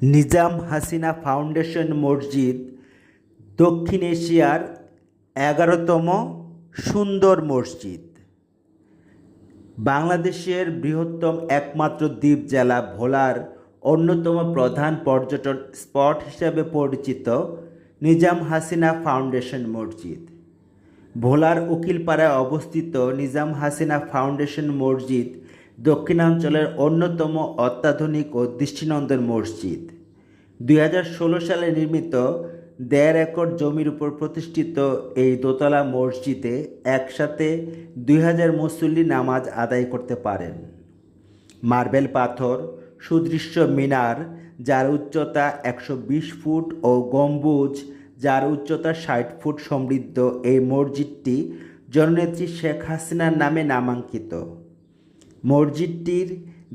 Nizam Hasina foundation মসজিদ দক্ষিণ এশিয়ার ১১তম সুন্দর মসজিদ। বাংলাদেশের বৃহত্তম একমাত্র দ্বীপ জেলা ভোলার অন্যতম প্রধান পর্যটন স্পট হিসেবে পরিচিত নিজাম হাসিনা ফাউন্ডেশন মসজিদ। ভোলার উকিলপাড়ায় অবস্থিত নিজাম হাসিনা ফাউন্ডেশন মসজিদ দক্ষিণাঞ্চলের অন্যতম অত্যাধুনিক ও দৃষ্টিনন্দন মসজিদ। ২০১৬ সালে নির্মিত ১.৫ একর জমির উপর প্রতিষ্ঠিত এই দোতলা মসজিদে একসাথে ২,০০০ মুসল্লি নামাজ আদায় করতে পারেন। মার্বেল পাথর, সুদৃশ্য মিনার যার উচ্চতা ১২০ ফুট ও গম্বুজ যার উচ্চতা ৬০ ফুট সমৃদ্ধ এই মসজিদটি জননেত্রী শেখ হাসিনার নামে নামাঙ্কিত। মসজিদটির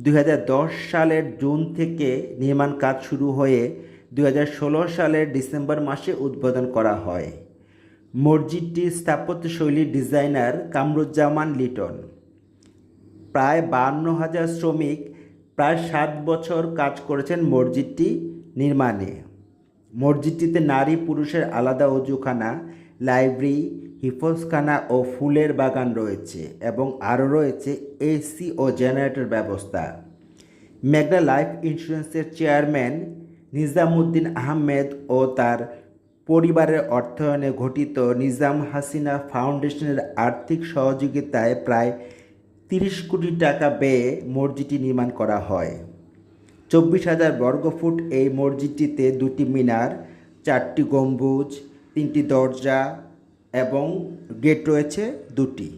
২০১০ সালের জুন থেকে নির্মাণ কাজ শুরু হয়ে ২০১৬ সালের ডিসেম্বর মাসে উদ্বোধন করা হয়। মসজিদটির স্থাপত্যশৈলীর ডিজাইনার কামরুজ্জামান লিটন। প্রায় ৫২,০০০ শ্রমিক প্রায় ৭ বছর কাজ করেছেন মসজিদটি নির্মাণে। মসজিদটিতে নারী পুরুষের আলাদা অজুখানা, লাইব্রেরি, হিফজখানা ও ফুলের বাগান রয়েছে এবং আরও রয়েছে এসি ও জেনারেটর ব্যবস্থা। মেঘনা লাইফ ইন্স্যুরেন্সের চেয়ারম্যান নিজামুদ্দিন আহমেদ ও তার পরিবারের অর্থায়নে গঠিত নিজাম হাসিনা ফাউন্ডেশনের আর্থিক সহযোগিতায় প্রায় ৩০ কোটি টাকা ব্যয়ে মসজিদটি নির্মাণ করা হয়। ২৪,০০০ বর্গফুট এই মসজিদটিতে ২টি মিনার, ৪টি গম্বুজ, ৩টি দরজা এবং গেট রয়েছে ২টি।